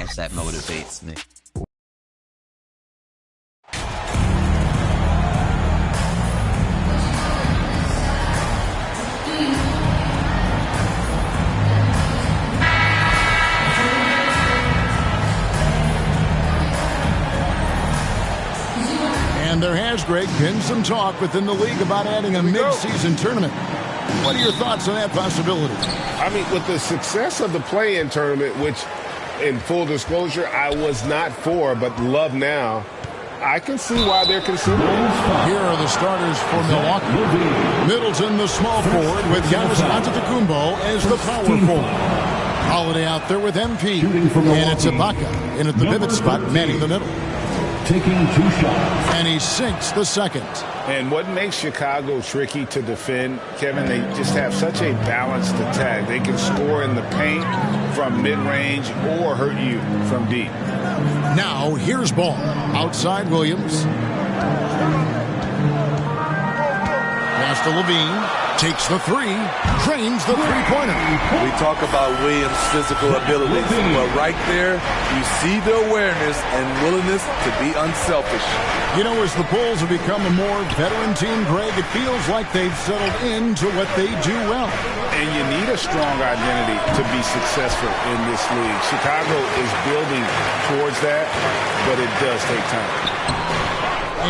chance that motivates me. And there has, Greg, been some talk within the league about adding a mid-season tournament. What are your thoughts on that possibility? I mean, with the success of the play-in tournament, which, in full disclosure, I was not for, but love now, I can see why they're considering it. Here are the starters for Milwaukee. Middleton, the small forward, with Giannis Antetokounmpo as the power forward. Holiday out there with MP. And it's Ibaka in at the pivot spot, manning the middle. Taking 2 shots. And he sinks the second. And what makes Chicago tricky to defend, Kevin, they just have such a balanced attack. They can score in the paint from mid-range or hurt you from deep. Now, here's Ball. Outside Williams. Pass to Levine. Takes the three. Drains the three-pointer. We talk about Williams' physical abilities, but right there, you see the awareness and willingness to be unselfish. You know, as the Bulls have become a more veteran team, Greg, it feels like they've settled into what they do well. And you need a strong identity to be successful in this league. Chicago is building towards that, but it does take time.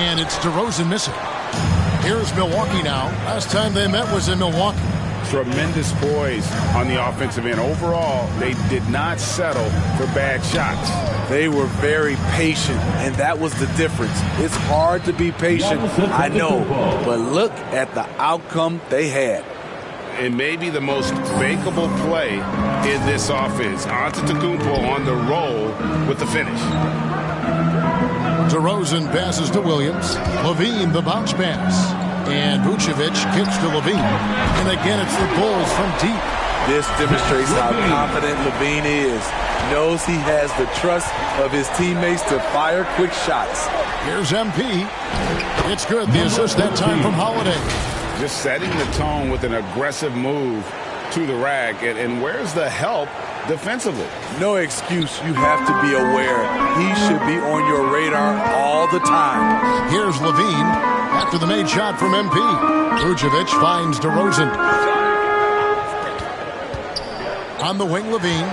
And it's DeRozan missing. Here's Milwaukee now. Last time they met was in Milwaukee. Tremendous poise on the offensive end. Overall, they did not settle for bad shots. They were very patient, and that was the difference. It's hard to be patient, I know, but look at the outcome they had. And maybe the most fakeable play in this offense. Antetokounmpo on the roll with the finish. DeRozan passes to Williams. Levine, the bounce pass. And Vucevic kicks to Levine. And again, it's the Bulls from deep. This demonstrates how confident Levine is. Knows he has the trust of his teammates to fire quick shots. Here's MP. It's good. The assist that time from Holiday. Just setting the tone with an aggressive move to the rack. And where's the help defensively? No excuse. You have to be aware. He should be on your radar all the time. Here's Levine after the made shot from MP. Vucevic finds DeRozan. On the wing, Levine.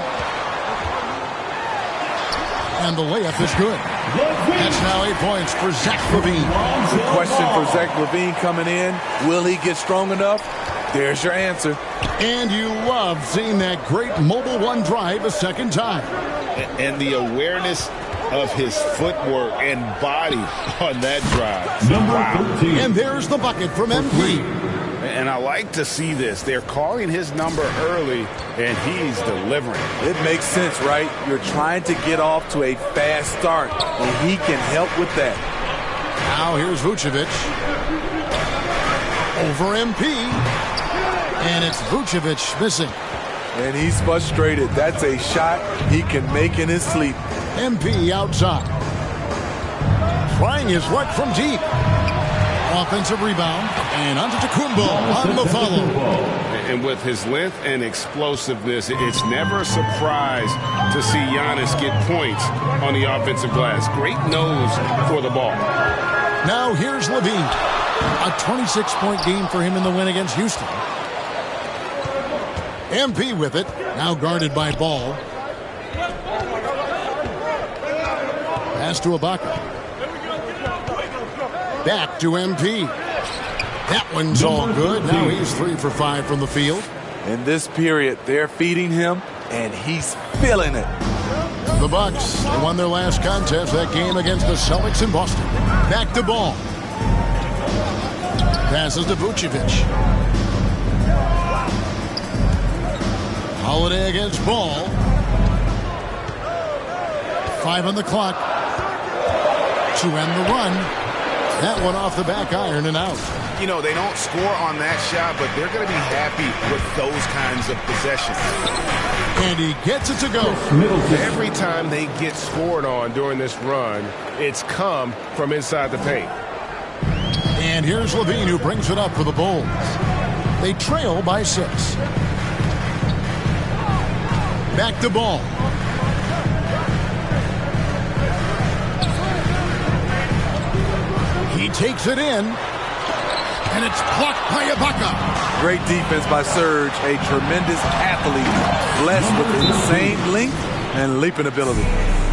And the layup is good. That's now 8 points for Zach Levine. The question for Zach Levine coming in, will he get strong enough? There's your answer. And you love seeing that great mobile one drive a second time. And the awareness of his footwork and body on that drive. Wow. And there's the bucket from MP. And I like to see this. They're calling his number early, and he's delivering. It makes sense, right? You're trying to get off to a fast start, and he can help with that. Now here's Vucevic. Over MP. And it's Vucevic missing. And he's frustrated. That's a shot he can make in his sleep. MP outside. Trying his luck from deep. Offensive rebound. And Antetokounmpo on the follow. And with his length and explosiveness, it's never a surprise to see Giannis get points on the offensive glass. Great nose for the ball. Now here's Levine. A 26-point game for him in the win against Houston. MP with it. Now guarded by Ball. Pass to Ibaka. Back to MP. That one's all good. Now he's 3 for 5 from the field. In this period, they're feeding him, and he's feeling it. The Bucks won their last contest, that game against the Celtics in Boston. Back to Ball. Passes to Vucevic. Holiday against Ball. 5 on the clock. To end the run. That one off the back iron and out. You know, they don't score on that shot, but they're going to be happy with those kinds of possessions. And he gets it to go. Every time they get scored on during this run, it's come from inside the paint. And here's Levine, who brings it up for the Bulls. They trail by 6. Back to Ball. takes it in, and it's blocked by Ibaka. Great defense by Serge, a tremendous athlete, blessed with insane length and leaping ability.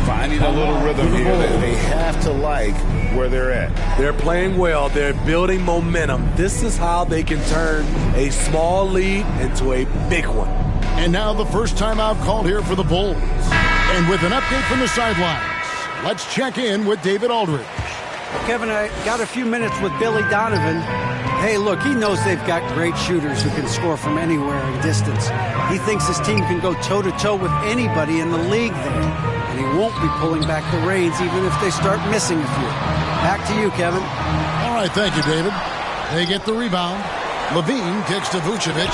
Finding a little rhythm here that they have to like where they're at. They're playing well. They're building momentum. This is how they can turn a small lead into a big one. And now the first timeout called here for the Bulls. And with an update from the sidelines, let's check in with David Aldridge. Kevin, I got a few minutes with Billy Donovan. Hey, look, he knows they've got great shooters who can score from anywhere in distance. He thinks his team can go toe-to-toe with anybody in the league there. And he won't be pulling back the reins even if they start missing a few. Back to you, Kevin. All right, thank you, David. They get the rebound. Levine kicks to Vucevic.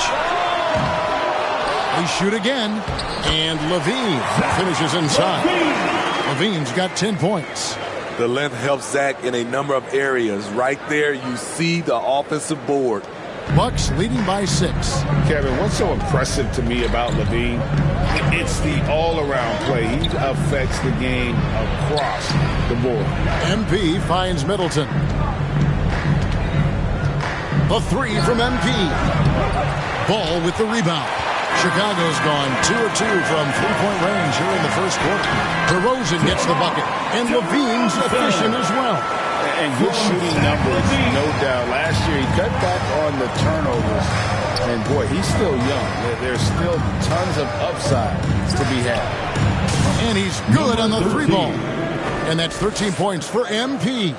They shoot again. And Levine finishes inside. Levine's got 10 points. The length helps Zach in a number of areas. Right there, you see the offensive board. Bucks leading by 6. Kevin, what's so impressive to me about Levine? It's the all-around play. He affects the game across the board. MP finds Middleton. The 3 from MP. Ball with the rebound. Chicago's gone 2 of 2 from three-point range here in the first quarter. DeRozan gets the bucket, and Levine's efficient as well. And good shooting numbers, no doubt. Last year, he cut back on the turnovers. And, boy, he's still young. There's still tons of upside to be had. And he's good on the 3-ball. And that's 13 points for MP.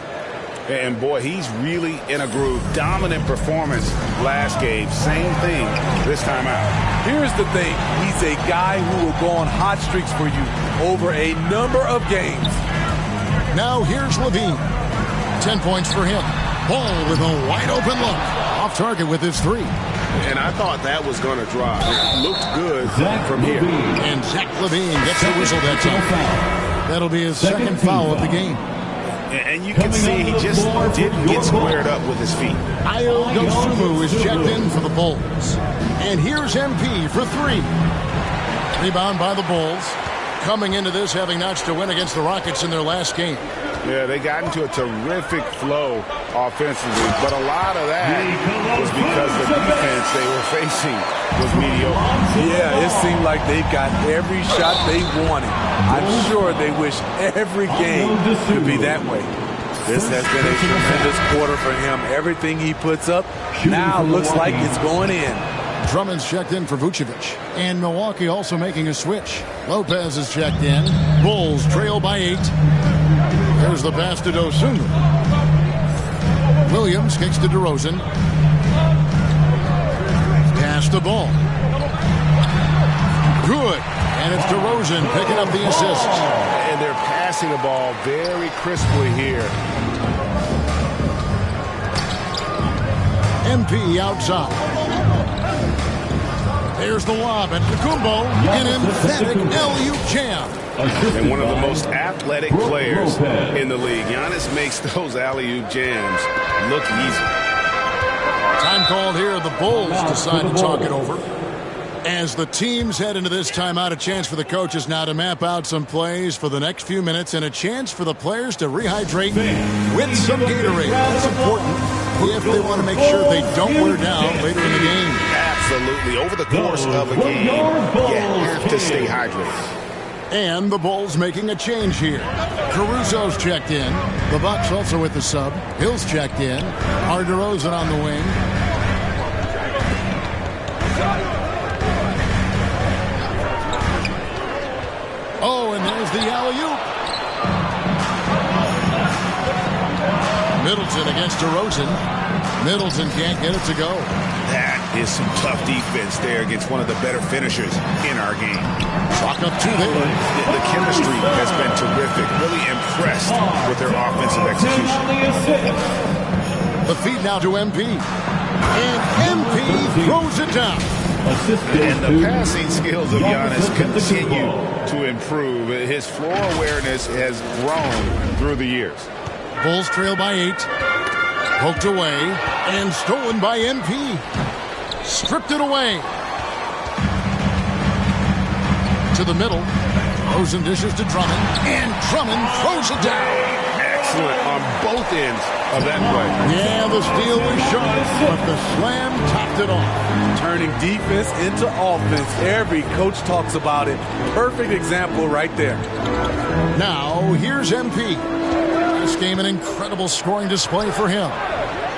And, boy, he's really in a groove. Dominant performance last game. Same thing this time out. Here's the thing. He's a guy who will go on hot streaks for you over a number of games. Now here's Levine. 10 points for him. Ball with a wide-open look. Off target with his 3. And I thought that was going to drop. It looked good from here. And Zach Levine gets the whistle that time. That'll be his second foul of the game. And you can see he just didn't get squared up with his feet. Ayo Dosunmu is checked in for the Bulls. And here's MP for 3. Rebound by the Bulls. Coming into this having notched a win against the Rockets in their last game. Yeah, they got into a terrific flow offensively, but a lot of that was because the defense they were facing was mediocre. Yeah, it seemed like they got every shot they wanted. I'm sure they wish every game could be that way. This has been a tremendous quarter for him. Everything he puts up now looks like it's going in. Drummond's checked in for Vucevic. And Milwaukee also making a switch. Lopez is checked in. Bulls trail by 8. There's the pass to Dosunmu. Williams kicks to DeRozan. Pass the ball. Good. And it's DeRozan picking up the assist. And they're passing the ball very crisply here. MP outside. There's the lob at Kumbo. An emphatic alley-oop jam. And one of the most athletic players in the league. Giannis makes those alley-oop jams look easy. Time called here. The Bulls decide to talk it over. As the teams head into this timeout, a chance for the coaches now to map out some plays for the next few minutes and a chance for the players to rehydrate with some Gatorade. That's important if they want to make sure they don't wear down later in the game. Absolutely. Over the course of a game, you have to stay hydrated. And the Bulls making a change here. Caruso's checked in. The Bucks also with the sub. Hill's checked in. DeRozan on the wing. Oh, and there's the alley-oop. Middleton against DeRozan. Middleton can't get it to go. That is some tough defense there against one of the better finishers in our game. Chalk up 2 there. The chemistry has been terrific. Really impressed with their offensive execution. The feed now to MP. And MP throws it down. And the passing skills of Giannis continue to improve. His floor awareness has grown through the years. Bulls trail by 8. Poked away and stolen by MP. Stripped it away. To the middle. Rosen dishes to Drummond. And Drummond throws it down. excellent on both ends of that play. Yeah, the steal was sharp, but the slam topped it off. Turning defense into offense. Every coach talks about it. Perfect example right there. Now, here's MP. This game, an incredible scoring display for him.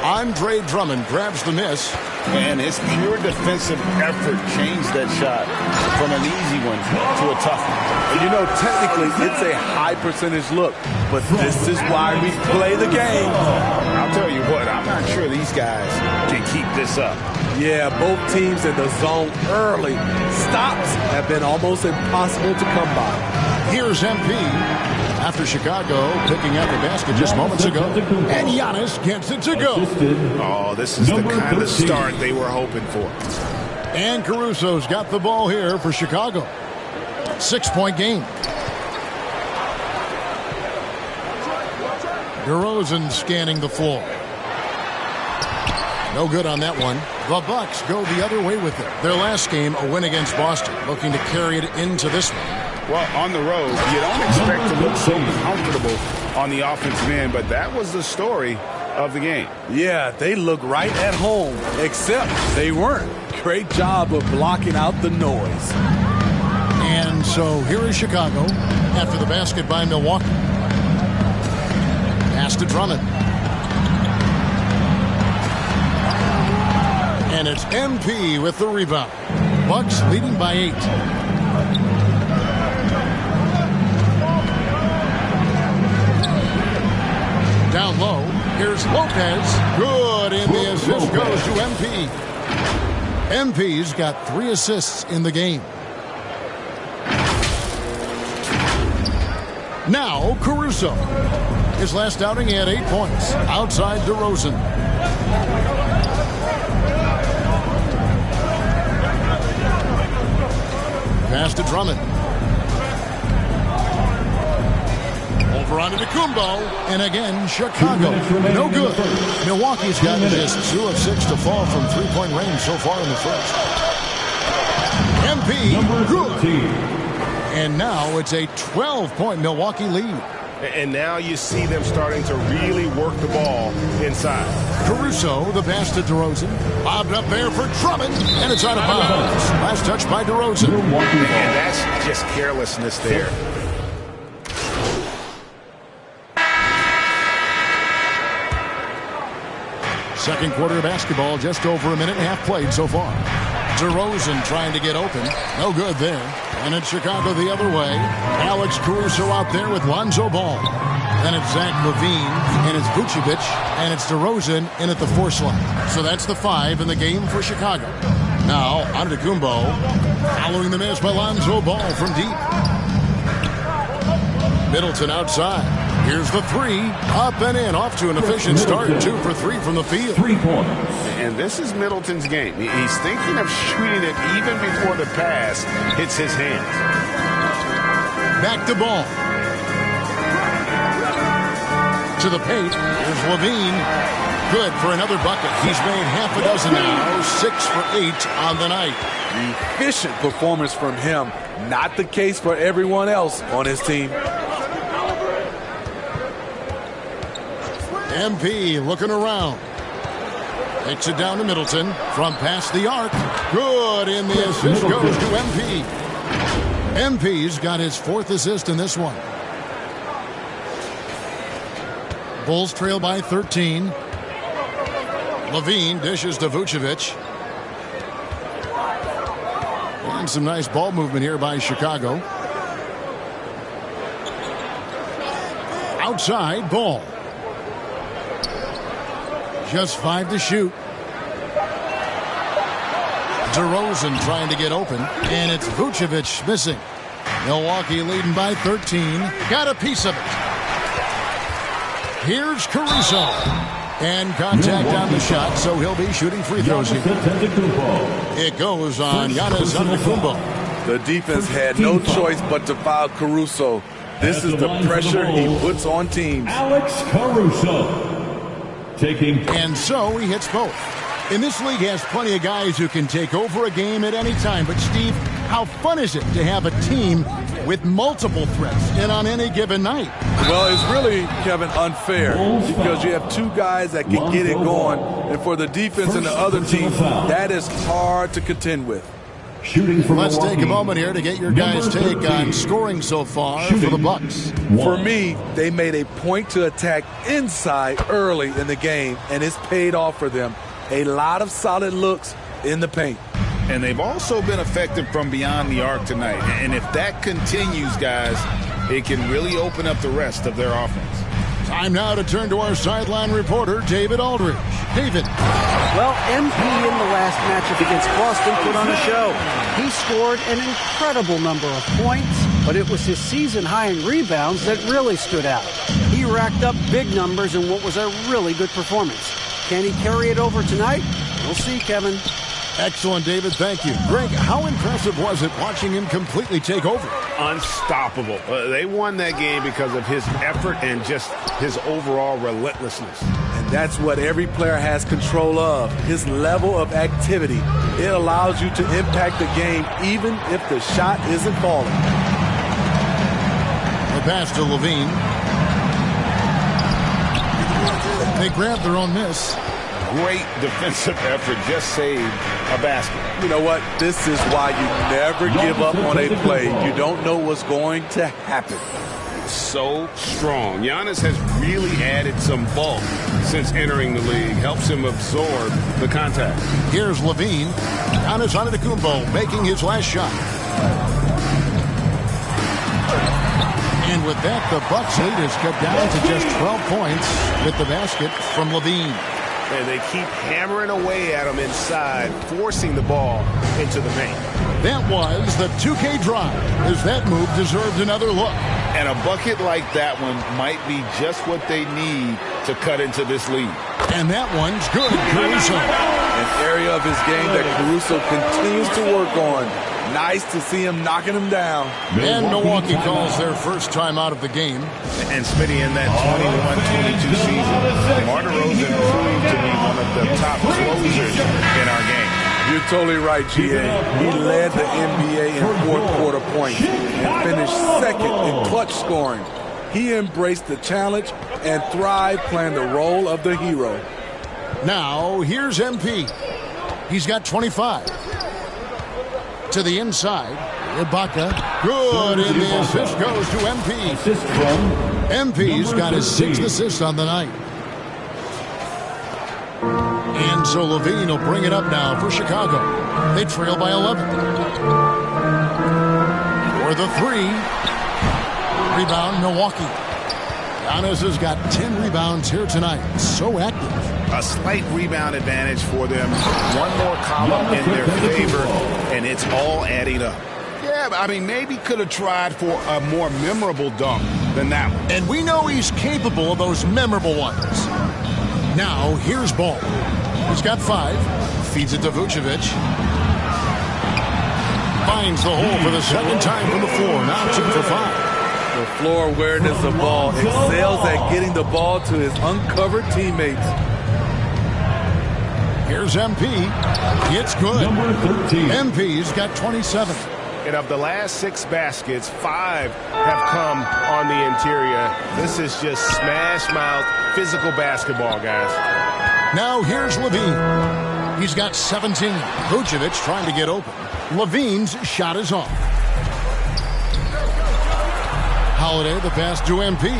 Andre Drummond grabs the miss. And his pure defensive effort changed that shot from an easy one to a tough one. And you know, technically, it's a high percentage look, but this is why we play the game. I'll tell you what, I'm not sure these guys can keep this up. Yeah, both teams in the zone early. Stops have been almost impossible to come by. Here's MP. After Chicago picking up the basket just moments ago. And Giannis gets it to go. Oh, this is the kind of start they were hoping for. And Caruso's got the ball here for Chicago. 6-point game. DeRozan scanning the floor. No good on that one. The Bucks go the other way with it. Their last game, a win against Boston, looking to carry it into this one. Well, on the road, you don't expect to look so comfortable on the offensive end, but that was the story of the game. Yeah, they look right at home, except they weren't. Great job of blocking out the noise. And so here is Chicago after the basket by Milwaukee. Pass to Drummond. And it's MP with the rebound. Bucks leading by 8. Down low, here's Lopez. Good, and the assist goes to MP. MP's got 3 assists in the game. Now, Caruso. His last outing, he had 8 points. Outside DeRozan. Pass to Drummond. Over onto Kumbo, and again, Chicago. No good. Milwaukee's got just 2 of 6 to fall from 3-point range so far in the first. MP, good. And now it's a 12-point Milwaukee lead. And now you see them starting to really work the ball inside. Caruso, the pass to DeRozan. Bobbed up there for Drummond, and it's out of bounds. Last touch by DeRozan. And that's just carelessness there. Second quarter of basketball, just over a minute and a half played so far. DeRozan trying to get open. No good there. And it's Chicago the other way. Alex Caruso out there with Lonzo Ball. Then it's Zach LaVine, and it's Vucevic, and it's DeRozan in at the 4 slot. So that's the 5 in the game for Chicago. Now, Antetokounmpo, following the miss by Lonzo Ball from deep. Middleton outside. Here's the 3. Up and in. Off to an efficient start. 2 for 3 from the field. 3 points. And this is Middleton's game. He's thinking of shooting it even before the pass hits his hands. Back to Ball. To the paint. Here's LaVine. Good for another bucket. He's made half a dozen now. 6 for 8 on the night. Efficient performance from him. Not the case for everyone else on his team. MP looking around. Takes it down to Middleton from past the arc. Good, and the assist goes to MP. MP's got his 4th assist in this one. Bulls trail by 13. LaVine dishes to Vucevic. And some nice ball movement here by Chicago. Outside, Ball. Just 5 to shoot. DeRozan trying to get open, and it's Vucevic missing. Milwaukee leading by 13. Got a piece of it. Here's Caruso. And contact on the shot, so he'll be shooting free throws here. It goes on Giannis Antetokounmpo. The defense had no choice but to foul Caruso. This is the pressure he puts on teams. Alex Caruso. And so he hits both. In this league, has plenty of guys who can take over a game at any time. But, Steve, How fun is it to have a team with multiple threats in on any given night? Well, it's really, Kevin, unfair because you have two guys that can get it going, and for the defense and the other team, that is hard to contend with. Let's take a moment here to get your guys' take on scoring so far for the Bucks. For me, they made a point to attack inside early in the game, and it's paid off for them. A lot of solid looks in the paint. And they've also been effective from beyond the arc tonight. And if that continues, guys, it can really open up the rest of their offense. Time now to turn to our sideline reporter, David Aldridge. David. Well, MP in the last matchup against Boston put on a show. He scored an incredible number of points, but it was his season high in rebounds that really stood out. He racked up big numbers in what was a really good performance. Can he carry it over tonight? We'll see, Kevin. Excellent, David. Thank you. Greg, how impressive was it watching him completely take over? Unstoppable. They won that game because of his effort and just his overall relentlessness. And that's what every player has control of, his level of activity. It allows you to impact the game even if the shot isn't falling. The pass to Levine. They grabbed their own miss. Great defensive effort, just saved a basket. You know what? This is why you never give up on a play. You don't know what's going to happen. So strong. Giannis has really added some bulk since entering the league. Helps him absorb the contact. Here's Levine. Giannis Antetokounmpo making his last shot. And with that, the Bucks lead is cut down to just 12 points with the basket from Levine. And they keep hammering away at him inside, forcing the ball into the paint. That was the 2K drive, as that move deserved another look. And a bucket like that one might be just what they need to cut into this lead. And that one's good. Caruso. An area of his game that Caruso continues to work on. Nice to see him knocking him down. And Milwaukee calls their first time out of the game. And Smitty, in that 21-22 season, DeMar DeRozan proved to be one of the top closers in our game. You're totally right, G.A. He led the NBA in fourth quarter points and finished second in clutch scoring. He embraced the challenge and thrived playing the role of the hero. Now, here's MP. He's got 25. To the inside, Ibaka. Good, and the assist goes to MP. MP's got his 6th assist on the night. And so Levine will bring it up now for Chicago. They trail by 11. For the 3. Rebound, Milwaukee. Giannis has got 10 rebounds here tonight. So active. A slight rebound advantage for them. One more column in their favor, and it's all adding up. Yeah, I mean, maybe could have tried for a more memorable dunk than that one. And we know he's capable of those memorable ones. Now, here's Ball. He's got 5. Feeds it to Vucevic. Finds the hole for the second time from the floor. Now 2 for 5. The floor awareness of Ball excels at getting the ball to his uncovered teammates. Here's MP. It's good. Number 13. MP's got 27. And of the last 6 baskets, 5 have come on the interior. This is just smash-mouth, physical basketball, guys. Now here's Levine. He's got 17. Vucevic trying to get open. Levine's shot is off. Holiday, the pass to MP.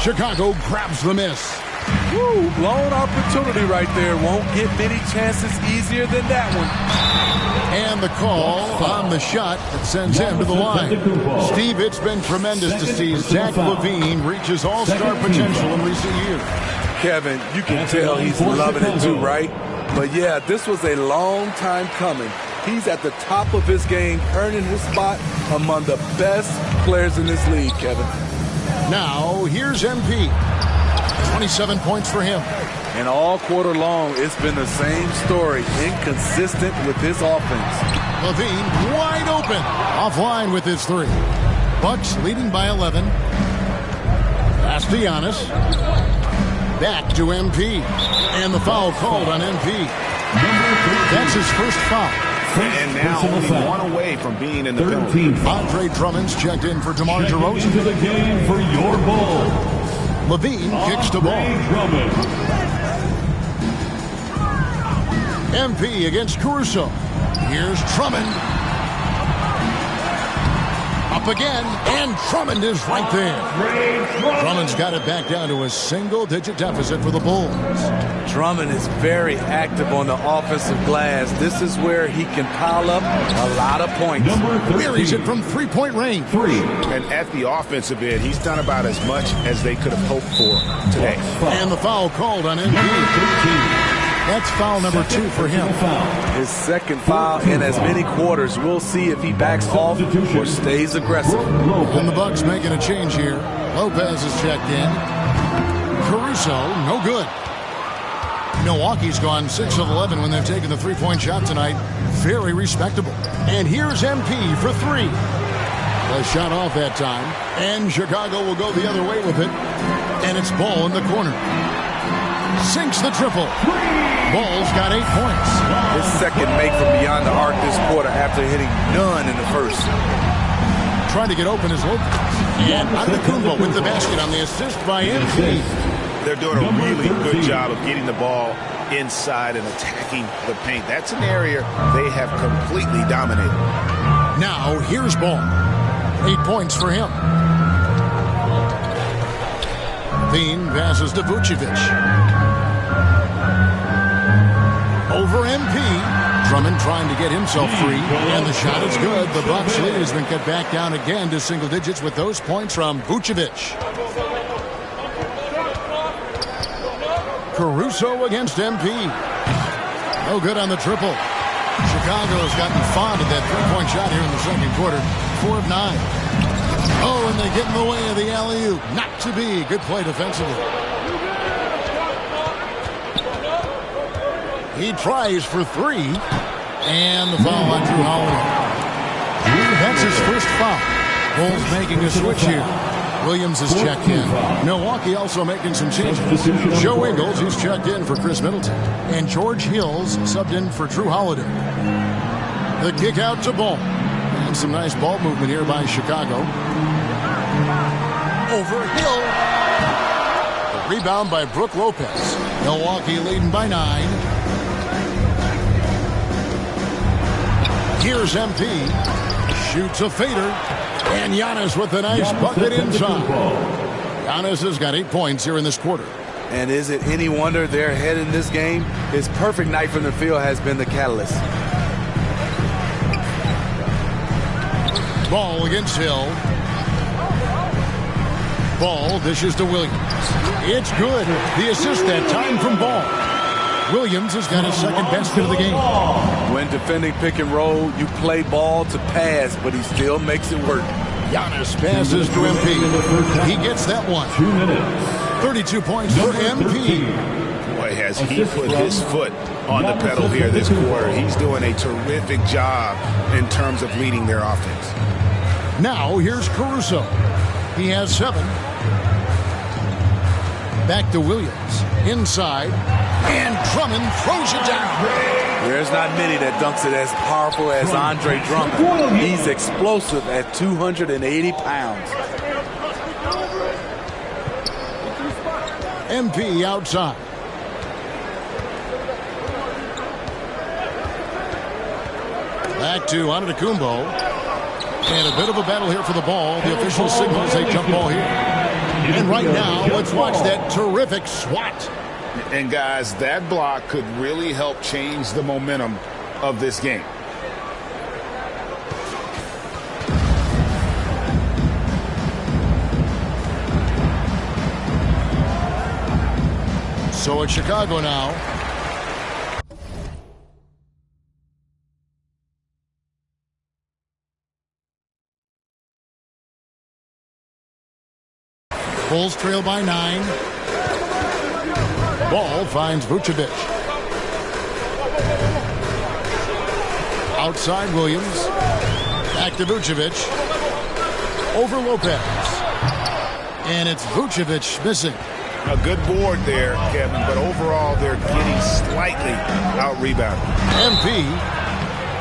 Chicago grabs the miss. Woo, blown opportunity right there. Won't get many chances easier than that one. And the call on the shot that sends him to the line. Steve, it's been tremendous to see Zach LaVine reach his all-star potential in recent years. Kevin, you can tell he's loving it too, right? But yeah, this was a long time coming. He's at the top of his game, earning his spot among the best players in this league, Kevin. Now, here's MP. 27 points for him. And all quarter long, it's been the same story, inconsistent with his offense. LaVine wide open. Offline with his 3. Bucks leading by 11. Pass to Giannis. Back to MP. And the foul called on MP. That's his first foul. And now only one away from being in the penalty. Andre Drummond's checked in for DeMar DeRozan. Into the game for your Bulls. Levine kicks the ball. MP against Caruso. Here's Drummond. Up again, and Drummond is right there. Drummond's got it back down to a single-digit deficit for the Bulls. Drummond is very active on the offensive glass. This is where he can pile up a lot of points. Buries it from three-point range. And at the offensive end, he's done about as much as they could have hoped for today. And the foul called on MP. That's foul number 2 for him. His second foul in as many quarters. We'll see if he backs off or stays aggressive. And the Bucks making a change here. Lopez is checked in. Caruso, no good. Milwaukee's gone 6 of 11 when they've taken the three-point shot tonight. Very respectable. And here's MP for 3. A shot off that time. And Chicago will go the other way with it. And it's Ball in the corner. Sinks the triple. Ball's got 8 points. His second make from beyond the arc this quarter after hitting none in the first. Trying to get open is Lopez. And Antetokounmpo with the basket on the assist by MP. They're doing a really good job of getting the ball inside and attacking the paint. That's an area they have completely dominated. Now, here's Ball. 8 points for him. Bean passes to Vucevic. Over MP. Drummond trying to get himself free. And the shot is good. The Bucks lead has been cut back down again to single digits with those points from Vucevic. Caruso against MP. No good on the triple. Chicago has gotten fond of that three-point shot here in the second quarter. 4 of 9. Oh, and they get in the way of the alley-oop. Not to be. Good play defensively. He tries for 3. And the foul on Drew Holiday. That's his first foul. Bulls making a switch here. Williams is checked in. Milwaukee also making some changes. Joe Ingles, he's checked in for Chris Middleton. And George Hill's subbed in for Drew Holiday. The kick out to Ball. And some nice ball movement here by Chicago. Over Hill. The rebound by Brook Lopez. Milwaukee leading by 9. Here's MP. Shoots a fader. And Giannis with a nice bucket inside. Giannis has got 8 points here in this quarter. And is it any wonder they're ahead in this game? His perfect night from the field has been the catalyst. Ball against Hill. Ball dishes to Williams. It's good. The assist that time from Ball. Williams has got his second basket of the game. When defending pick and roll, you play Ball to pass, but he still makes it work. Giannis passes to MP. He gets that one. 2 minutes. 32 points for MP. Boy, has he put his foot on the pedal here this quarter. He's doing a terrific job in terms of leading their offense. Now, here's Caruso. He has 7. Back to Williams. Inside. And Drummond throws it down. There's not many that dunks it as powerful as Andre Drummond. He's explosive at 280 pounds. MP outside. Back to Antetokounmpo. And a bit of a battle here for the ball. The official signals a jump ball here. And right now, let's watch that terrific swat. And guys, that block could really help change the momentum of this game. So it's Chicago now. Bulls trail by 9. Ball finds Vucevic. Outside Williams. Back to Vucevic. Over Lopez. And it's Vucevic missing. A good board there, Kevin, but overall they're getting slightly out-rebounded. MP,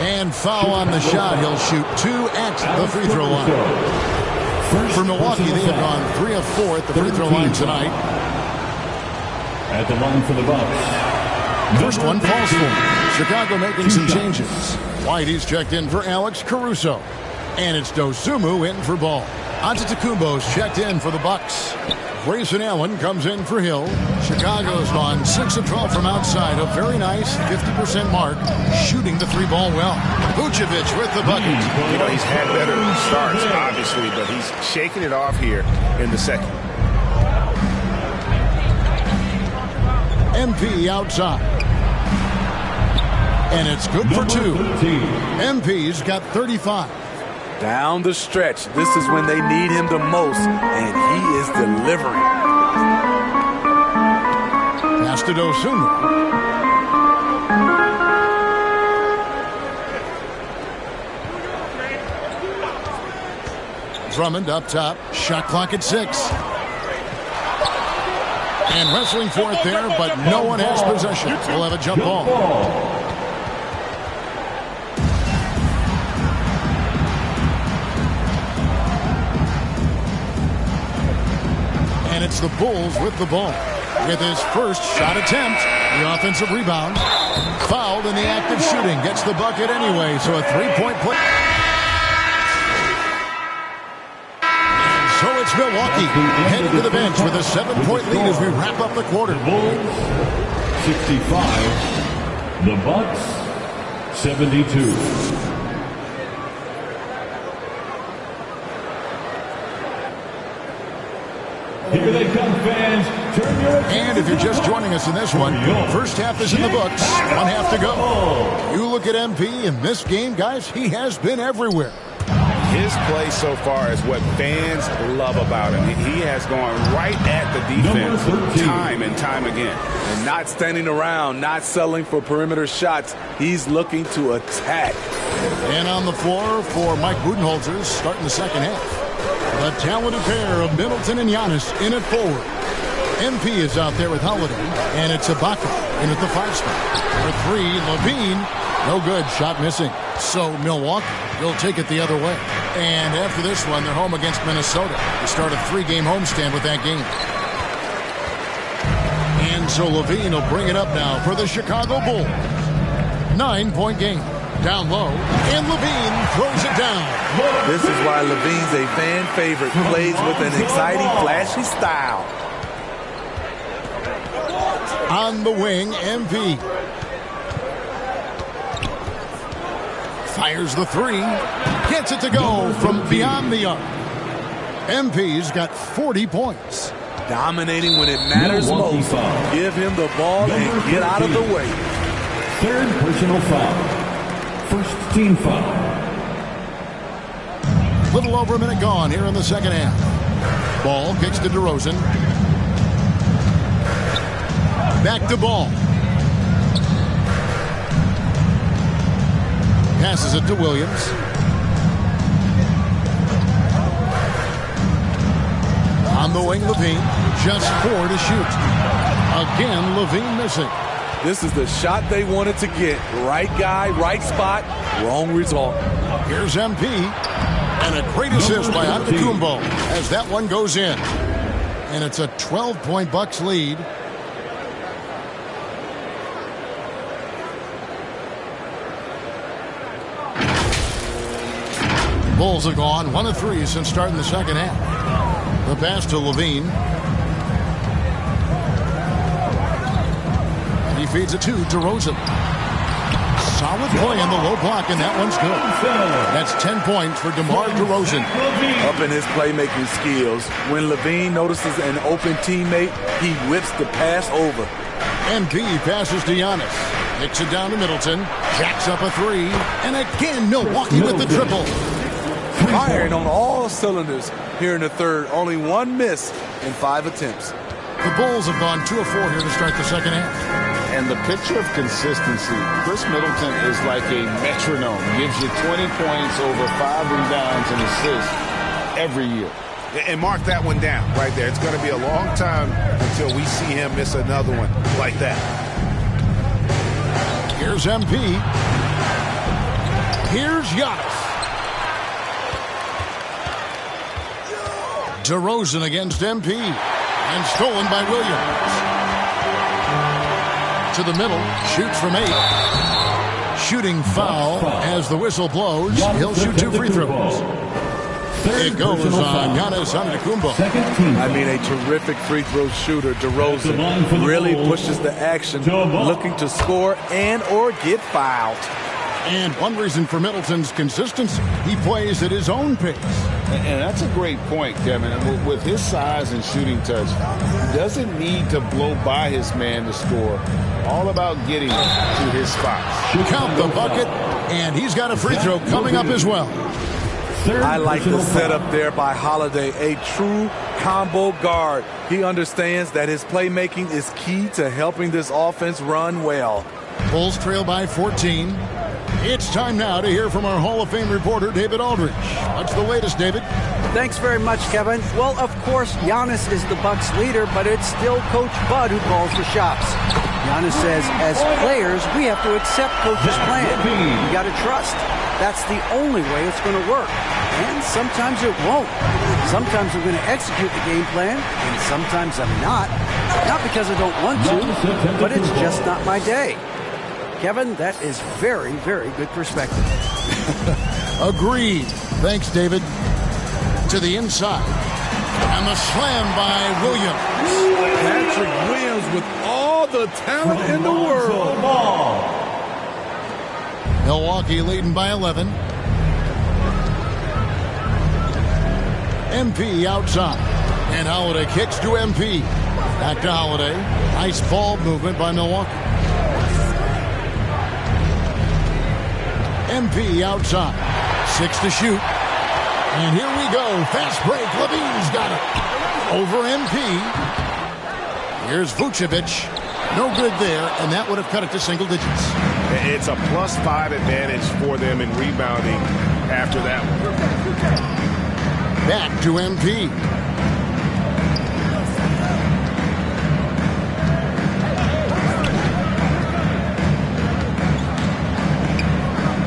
and foul on the shot. He'll shoot 2 at the free throw line. For Milwaukee, they have gone 3 of 4 at the free throw line tonight. At the line for the Bucks. First one falls for Chicago making some changes. Whitey's checked in for Alex Caruso. And it's Dosunmu in for Ball. Antetokounmpo's checked in for the Bucks. Grayson Allen comes in for Hill. Chicago's gone 6 of 12 from outside. A very nice 50% mark. Shooting the 3-ball well. Vucevic with the bucket. You know, he's had better starts, obviously, but he's shaking it off here in the second. MP outside. And it's good for 2. MP's got 35. Down the stretch, this is when they need him the most, and he is delivering. Pass to Dosunmu. Drummond up top. Shot clock at 6. And wrestling for it there, but no one has possession. We'll have a jump ball. And it's the Bulls with the ball. With his first shot attempt, the offensive rebound. Fouled in the act of shooting. Gets the bucket anyway, so a 3-point play. And so it's Milwaukee heading to the bench with a 7-point lead as we wrap up the quarter. Bulls 65. The Bucks 72. Here they come, fans. Turn your And if you're just joining us in this one, first half is in the books. 1 half to go. You look at MP in this game, guys, he has been everywhere. His play so far is what fans love about him. He has gone right at the defense time and time again. And not standing around, not settling for perimeter shots. He's looking to attack. And on the floor for Mike Budenholzer starting the second half. The talented pair of Middleton and Giannis in at forward. MP is out there with Holiday, and it's Ibaka in at the 5 spot. For 3, Levine, no good, shot missing. So Milwaukee will take it the other way. And after this one, they're home against Minnesota to start a 3-game homestand with that game. And so Levine will bring it up now for the Chicago Bulls. 9-point game. Down low, and Levine throws it down. This is why Levine's a fan favorite. Plays with an exciting, flashy style. On the wing, MP. Fires the 3. Gets it to go from beyond the arc. MP's got 40 points. Dominating when it matters most. Give him the ball and get out of the way. Third personal foul. First team foul. Little over a minute gone here in the second half. Ball kicks to DeRozan. Back to Ball. Passes it to Williams. On the wing, Levine. Just 4 to shoot. Again, Levine missing. This is the shot they wanted to get. Right guy, right spot, wrong result. Here's MP. And a great assist by Antetokounmpo as that one goes in. And it's a 12-point Bucks lead. Bulls have gone 1 of 3 since starting the second half. The pass to Levine. He feeds it to DeRozan. Solid play in the low block, and that one's good. That's 10 points for DeMar DeRozan. Up in his playmaking skills. When Levine notices an open teammate, he whips the pass over. MP passes to Giannis. Kicks it down to Middleton. Jacks up a 3. And again, Milwaukee with the triple. Firing on all cylinders here in the third. Only 1 miss in 5 attempts. The Bulls have gone 2 of 4 here to start the second half. And the picture of consistency, Chris Middleton is like a metronome. Gives you 20 points, over 5 rebounds and assists every year. And mark that one down right there. It's going to be a long time until we see him miss another one like that. Here's MP. Here's Giannis. DeRozan against MP. And stolen by Williams. To the middle. Shoots from 8. Shooting foul as the whistle blows. He'll shoot 2 free throws. It goes on Giannis Antetokounmpo. I mean, a terrific free throw shooter. DeRozan really pushes the action, looking to score and or get fouled. And one reason for Middleton's consistency, he plays at his own pace. And that's a great point, Kevin. With his size and shooting touch, he doesn't need to blow by his man to score. All about getting to his spots. Count the bucket, and he's got a free throw coming up as well. I like the setup there by Holiday, a true combo guard. He understands that his playmaking is key to helping this offense run well. Bulls trail by 14. It's time now to hear from our Hall of Fame reporter, David Aldridge. What's the latest, David? Thanks very much, Kevin. Well, of course, Giannis is the Bucks' leader, but it's still Coach Bud who calls the shots. Giannis says, as players, we have to accept Coach's plan. You got to trust. That's the only way it's going to work. And sometimes it won't. Sometimes I'm going to execute the game plan, and sometimes I'm not. Not because I don't want to, but it's just not my day. Kevin, that is very, very good perspective. Agreed. Thanks, David. To the inside. And the slam by Williams. Patrick Williams with all the talent in the world. Milwaukee leading by 11. MP outside. And Holiday kicks to MP. Back to Holiday. Nice ball movement by Milwaukee. MP outside. 6 to shoot. And here we go. Fast break. Levine's got it. Over MP. Here's Vucevic. No good there, and that would have cut it to single digits. It's a +5 advantage for them in rebounding after that one. Back to MP.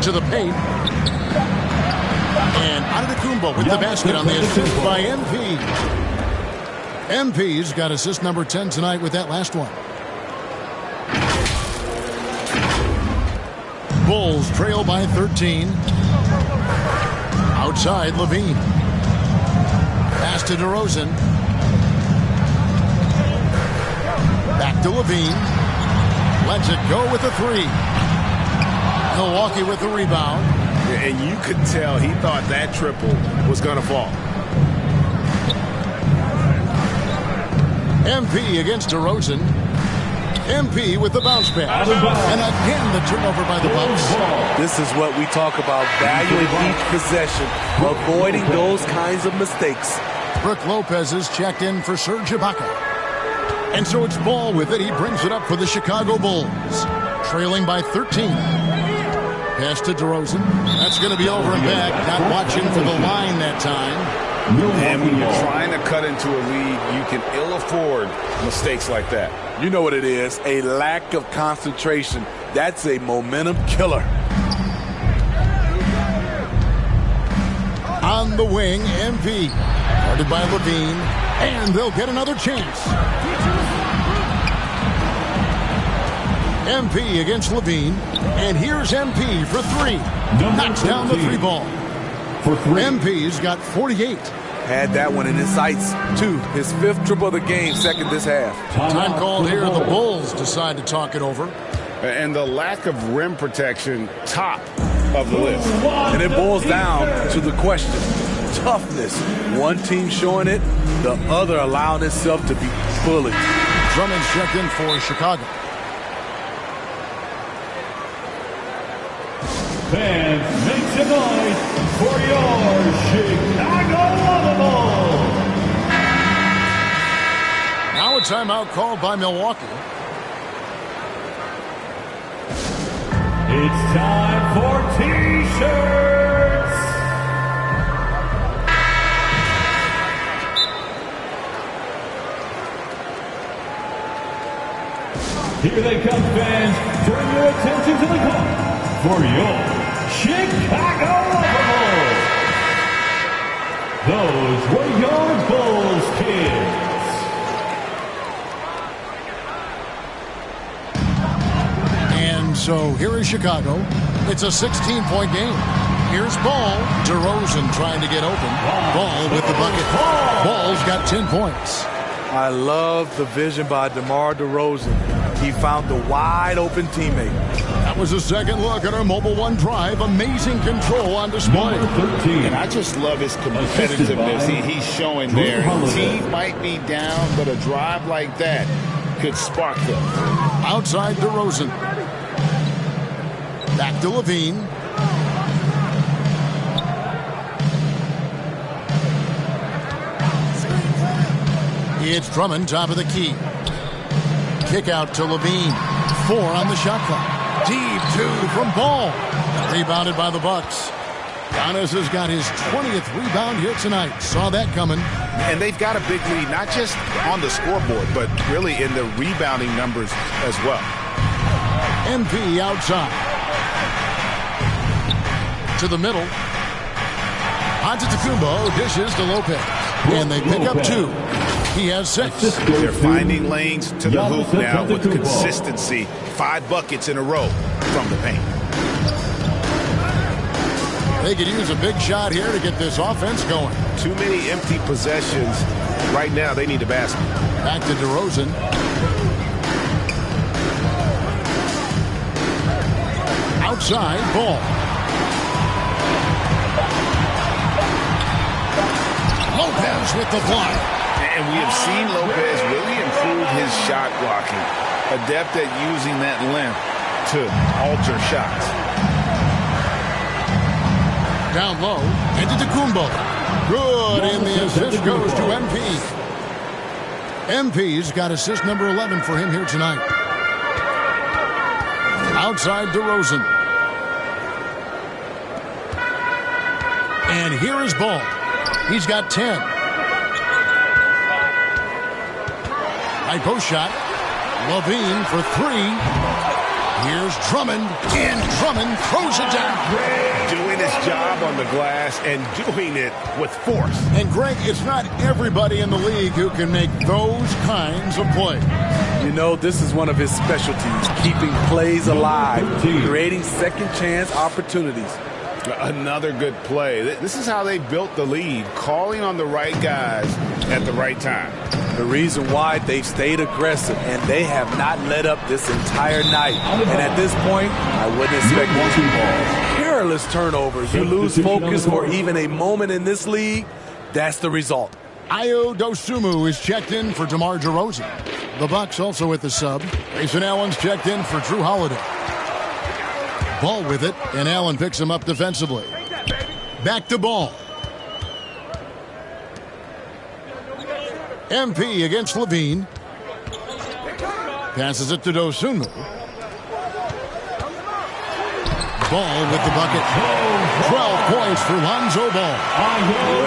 To the paint. And Antetokounmpo with the basket on the assist by MP. MP's got assist number 10 tonight with that last one. Bulls trail by 13. Outside, Levine. Pass to DeRozan. Back to Levine. Lets it go with a 3. Milwaukee with the rebound. And you could tell he thought that triple was going to fall. MP against DeRozan. MP with the bounce pass. And again, the turnover by the Bucks. This is what we talk about, valuing each possession, avoiding those kinds of mistakes. Brook Lopez is checked in for Serge Ibaka. And so it's Ball with it. He brings it up for the Chicago Bulls. Trailing by 13. Pass to DeRozan. That's going to be over and back. Not watching for the line that time. And when you're trying to cut into a lead, you can ill afford mistakes like that. You know what it is, a lack of concentration. That's a momentum killer. On the wing, MP. Guarded by Levine. And they'll get another chance. MP against Levine. And here's MP for 3. Knocks down the 3 ball. For 3. MP's got 48. Had that one in his sights, too. His 5th triple of the game, second this half. Time called here. The Bulls decide to talk it over. And the lack of rim protection, top of the list. And it boils down to the question. Toughness. One team showing it, the other allowing itself to be bullied. Drummond's checked in for Chicago. Fans, make some noise for your Chicago Bulls. Now a timeout called by Milwaukee. It's time for T-shirts. Here they come, fans. Turn your attention to the court for your Chicago Bulls. Those were your Bulls kids. And so here is Chicago. It's a 16-point game. Here's Ball. DeRozan trying to get open. Ball with the bucket. Ball's got 10 points. I love the vision by DeMar DeRozan. He found the wide-open teammate. That was a second look at our Mobile One Drive. Amazing control on display. And I just love his competitiveness he's showing there. His team might be down, but a drive like that could spark them. Outside DeRozan. Back to Levine. It's Drummond, top of the key. Kick out to Levine. 4 on the shot clock. Deep 2 from Ball. Rebounded by the Bucks. Giannis has got his 20th rebound here tonight. Saw that coming. And they've got a big lead, not just on the scoreboard, but really in the rebounding numbers as well. MP outside. To the middle. Antetokounmpo dishes to Lopez. And they pick up 2. He has 6. They're finding lanes to the hoop now with consistency. 5 buckets in a row from the paint. They could use a big shot here to get this offense going. Too many empty possessions. Right now, they need a basket. Back to DeRozan. Outside, Ball. Lopez with the block. And we have seen Lopez really improve his shot blocking. Adept at using that length to alter shots. Down low, Antetokounmpo. Good, and the assist goes to MP. MP's got assist number 11 for him here tonight. Outside DeRozan. And here is Ball. He's got 10. High post shot. Levine for 3. Here's Drummond. And Drummond throws it down. Doing his job on the glass and doing it with force. And Greg, it's not everybody in the league who can make those kinds of plays. You know, this is one of his specialties, keeping plays alive, creating second chance opportunities. Another good play. This is how they built the lead, calling on the right guys at the right time. The reason why they've stayed aggressive and they have not let up this entire night. And at this point, I wouldn't expect much more. Careless turnovers. You lose focus for even a moment in this league, that's the result. Ayo Dosunmu is checked in for DeMar DeRozan. The Bucks also with the sub. Grayson Allen's checked in for Drew Holiday. Ball with it, and Allen picks him up defensively. Back to Ball. MP against Levine. Passes it to Dosunmu. Ball with the bucket. 12 points for Lonzo Ball.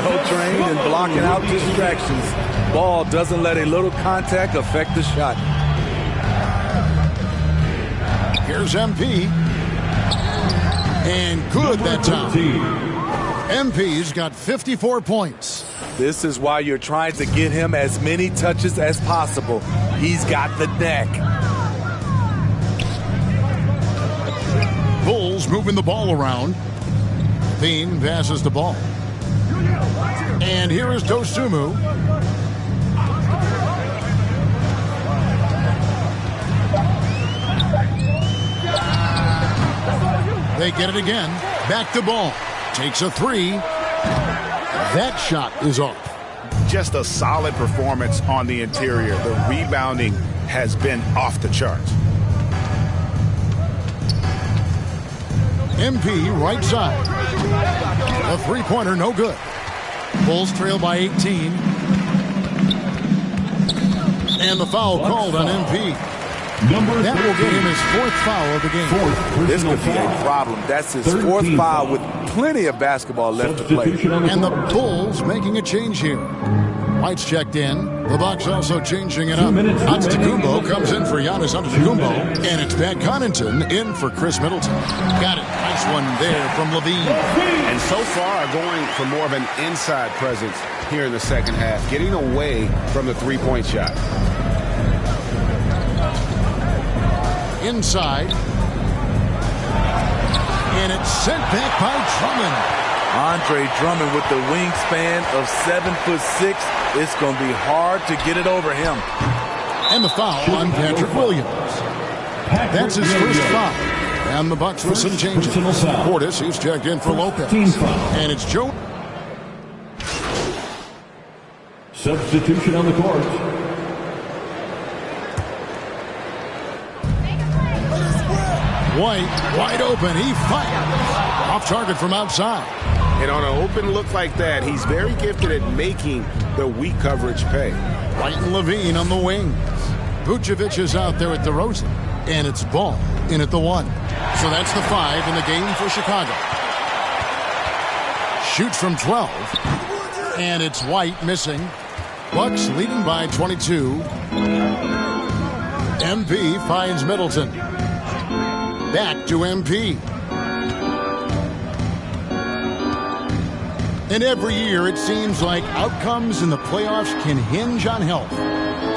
Well trained and blocking out distractions. Ball doesn't let a little contact affect the shot. Here's MP. And good that time. MP's got 54 points. This is why you're trying to get him as many touches as possible. He's got the neck. Bulls moving the ball around. Bean passes the ball. And here is Dosunmu. They get it again. Back to Ball. Takes a 3. That shot is off. Just a solid performance on the interior. The rebounding has been off the charts. MP right side. A three-pointer, no good. Bulls trail by 18. And the foul called on MP. That will get him his 4th foul of the game. This could be a problem. That's his 4th foul with plenty of basketball left to play. And the Bulls making a change here. White's checked in. The Bucks also changing it up. Antetokounmpo comes in for Giannis Antetokounmpo. And it's Pat Connaughton in for Chris Middleton. Got it. Nice one there from Levine. And so far going for more of an inside presence here in the second half, getting away from the three-point shot. Inside. And it's sent back by Drummond. Andre Drummond with the wingspan of 7'6". It's going to be hard to get it over him. And the foul on Patrick Williams. That's his first foul. And the Bucks with some changes. Portis, he's checked in for Lopez. And it's Joe. Substitution on the court. White, wide open. He fires. Off target from outside. And on an open look like that, he's very gifted at making the weak coverage pay. White and Levine on the wings. Vucevic is out there at DeRozan. And it's Ball in at the 1. So that's the 5 in the game for Chicago. Shoots from 12. And it's White missing. Bucks leading by 22. MP finds Middleton. Back to MP. And every year it seems like outcomes in the playoffs can hinge on health.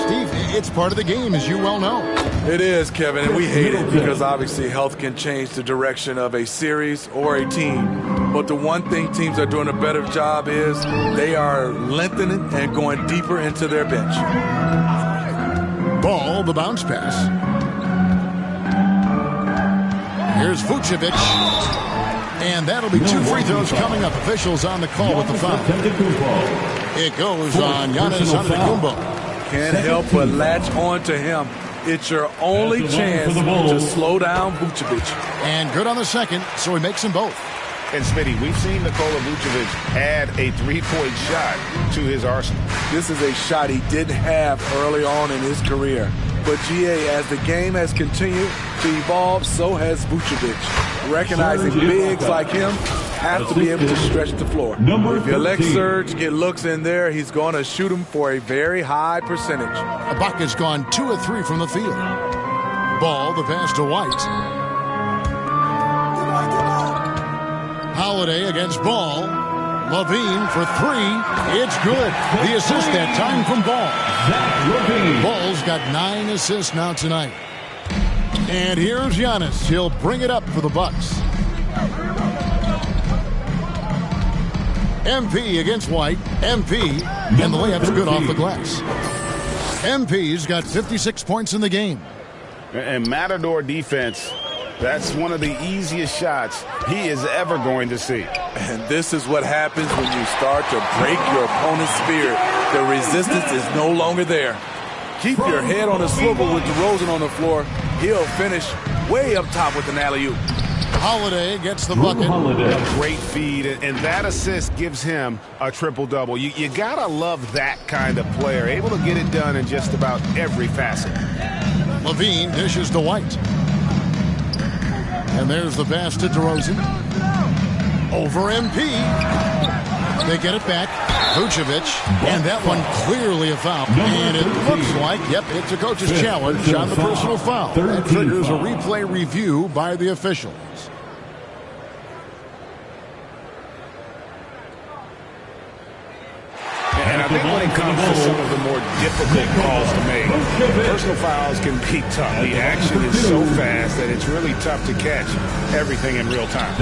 Steve, it's part of the game, as you well know. It is, Kevin, and we hate it because obviously health can change the direction of a series or a team. But the one thing teams are doing a better job is they are lengthening and going deeper into their bench. Ball, the bounce pass. Here's Vucevic. And that'll be 2 free throws coming up. Officials on the call with the foul. It goes on Giannis Antetokounmpo. Can't help but latch on to him. It's your only chance to slow down Vucevic. And good on the second, so he makes them both. And Smitty, we've seen Nikola Vucevic add a three-point shot to his arsenal. This is a shot he didn't have early on in his career. But GA, as the game has continued to evolve, so has Vucevic. Recognizing bigs like him have to be able to stretch the floor. If you let Serge get looks in there, he's going to shoot them for a very high percentage. Ibaka's gone 2 of 3 from the field. Ball, the pass to White. Holiday against Ball. Levine for 3. It's good. The assist that time from Ball. Ball's got 9 assists now tonight. And here's Giannis. He'll bring it up for the Bucks. MP against White. MP. And the layup's good off the glass. MP's got 56 points in the game. And Matador defense, that's one of the easiest shots he is ever going to see. And this is what happens when you start to break your opponent's spirit. The resistance is no longer there. Keep your head on a swivel with DeRozan on the floor. He'll finish way up top with an alley-oop. Holiday gets the bucket. A great feed, and that assist gives him a triple-double. You got to love that kind of player, able to get it done in just about every facet. Levine dishes to White. And there's the pass to DeRozan. Over MP. They get it back. Vucevic. And that one clearly a foul. And it looks like, yep, it's a coach's challenge on the personal foul. That triggers a replay review by the officials. And I think when it comes to some of the more difficult calls to make, personal fouls can be tough. The action is so fast that it's really tough to catch everything in real time.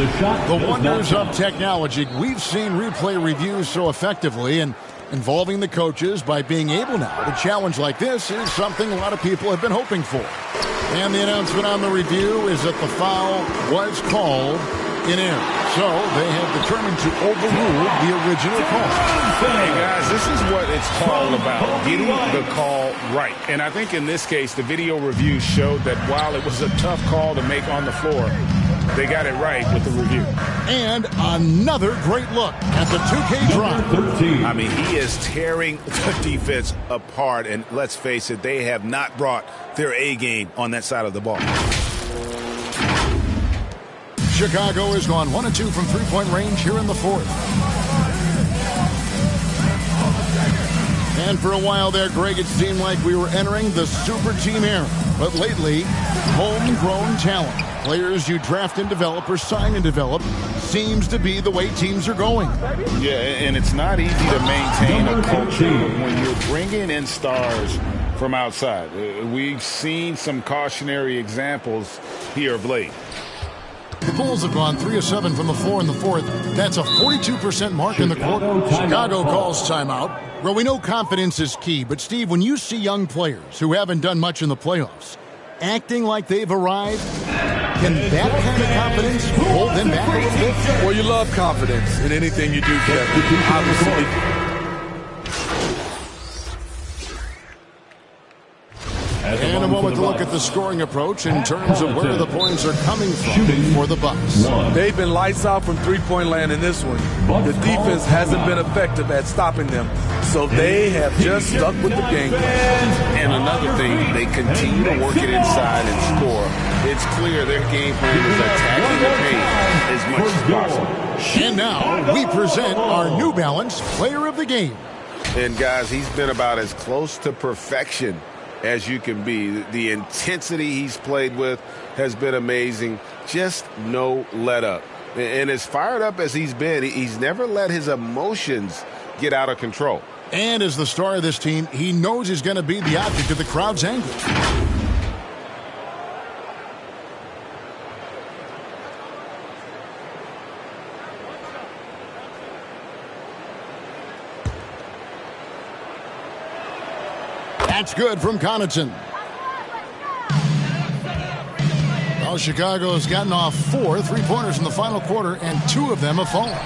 The wonders of technology. We've seen replay reviews so effectively, and involving the coaches by being able now to challenge like this is something a lot of people have been hoping for. And the announcement on the review is that the foul was called in error. So they have determined to overrule the original call. Hey guys, this is what it's all about, getting the call right. And I think in this case, the video review showed that while it was a tough call to make on the floor, they got it right with the review. And another great look at the 2K drive. I mean, he is tearing the defense apart. And let's face it, they have not brought their A game on that side of the ball. Chicago has gone 1 of 2 from three-point range here in the fourth. And for a while there, Greg, it seemed like we were entering the super team era. But lately, homegrown talent, players you draft and develop or sign and develop, seems to be the way teams are going. Yeah, and it's not easy to maintain a culture when you're bringing in stars from outside. We've seen some cautionary examples here of late. The Bulls have gone 3 of 7 from the floor in the fourth. That's a 42% mark in the quarter. Chicago calls timeout. Well, we know confidence is key, but Steve, when you see young players who haven't done much in the playoffs acting like they've arrived, can that kind of confidence hold them back a little bit? Well, you love confidence in anything you do, Kevin. Obviously. And a moment to look at the scoring approach in terms of where the points are coming from for the Bucks. They've been lights out from three-point land in this one. The defense hasn't been effective at stopping them, so they have just stuck with the game plan. And another thing, they continue to work it inside and score. It's clear their game plan is attacking the paint as much as possible. And now we present our New Balance Player of the Game. And guys, he's been about as close to perfection as you can be. The intensity he's played with has been amazing. Just no let up. And as fired up as he's been, he's never let his emotions get out of control. And as the star of this team, he knows he's going to be the object of the crowd's anger. That's good from Connaughton. Well, Chicago has gotten off 4 3-pointers in the final quarter, and 2 of them have fallen.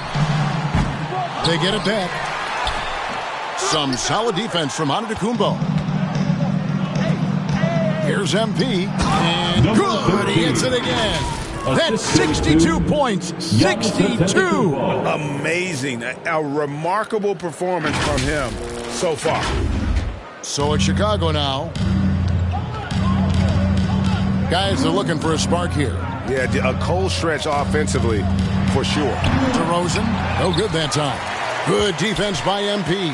They get it back. Some solid defense from Antetokounmpo. Here's MP, and good, he hits it again. That's 62 points, 62. Amazing, a remarkable performance from him so far. So it's Chicago now. Guys are looking for a spark here. Yeah, a cold stretch offensively for sure. DeRozan, no good that time. Good defense by MP.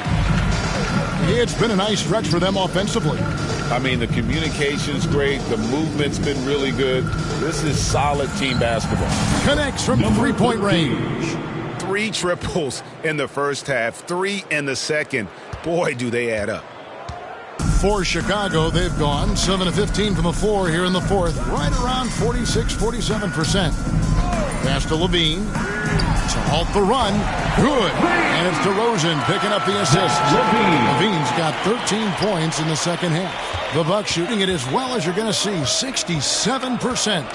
It's been a nice stretch for them offensively. I mean, the communication's great. The movement's been really good. This is solid team basketball. Connects from three-point range. 3 triples in the first half, 3 in the second. Boy, do they add up. For Chicago, they've gone 7 of 15 from the floor here in the fourth, right around 46-47%. Pass to Levine to halt the run. Good. And it's DeRozan picking up the assist. Levine's got 13 points in the second half. The Bucks shooting it as well as you're going to see, 67%.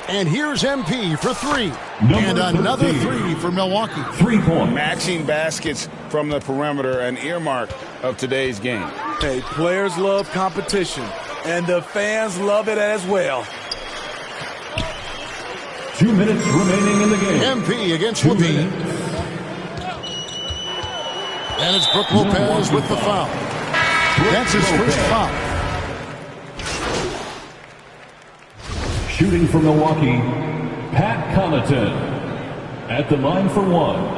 And here's MP for 3. And another 3 for Milwaukee. 3-point. Matching baskets from the perimeter, an earmark of today's game. Hey, players love competition, and the fans love it as well. 2 minutes remaining in the game. MP against Levine. And it's Brook Lopez with the foul. That's his first foul. Shooting for Milwaukee, Pat Connaughton at the line for 1.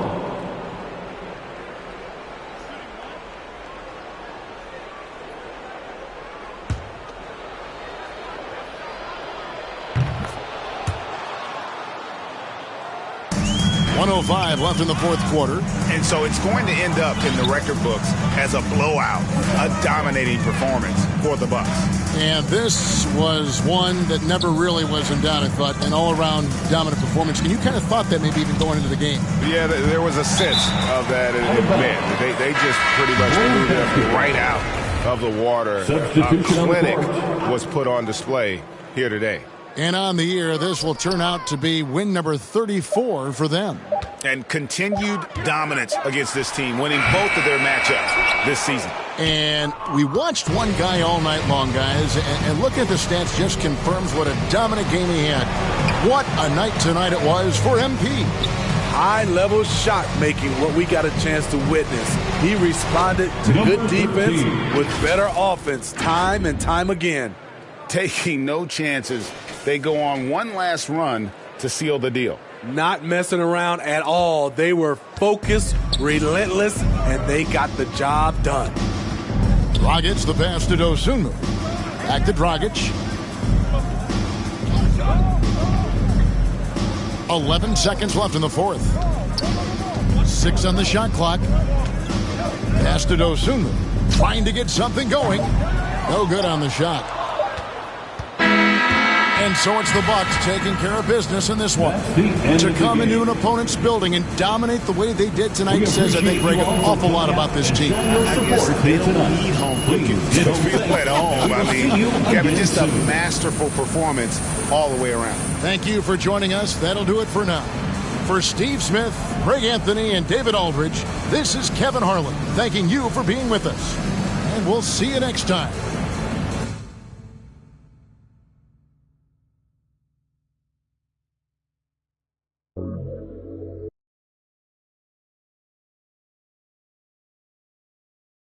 .105 left in the fourth quarter. And so it's going to end up in the record books as a blowout, a dominating performance for the Bucks. And this was one that never really was in doubt, I thought, an all-around dominant performance. And you kind of thought that maybe even going into the game. Yeah, there was a sense of that. Man, they just pretty much blew them right out of the water. A clinic was put on display here today. And on the year, this will turn out to be win number 34 for them. And continued dominance against this team, winning both of their matchups this season. And we watched one guy all night long, guys, and looking at the stats just confirms what a dominant game he had. What a night tonight it was for MP. High-level shot making, what we got a chance to witness. He responded to good defense with better offense time and time again. taking no chances. They go on one last run to seal the deal. Not messing around at all. They were focused, relentless, and they got the job done. Dragic, the pass to Dosunmu. Back to Dragic. 11 seconds left in the fourth. 6 on the shot clock. Pass to Dosunmu. Trying to get something going. No good on the shot. And so it's the Bucks taking care of business in this one. To come into an opponent's building and dominate the way they did tonight says, I think, Greg, an awful lot about this team. I guess they don't need home cooking to feel at home. I mean, Kevin, just a masterful performance all the way around. Thank you for joining us. That'll do it for now. For Steve Smith, Greg Anthony, and David Aldridge, this is Kevin Harlan thanking you for being with us. And we'll see you next time.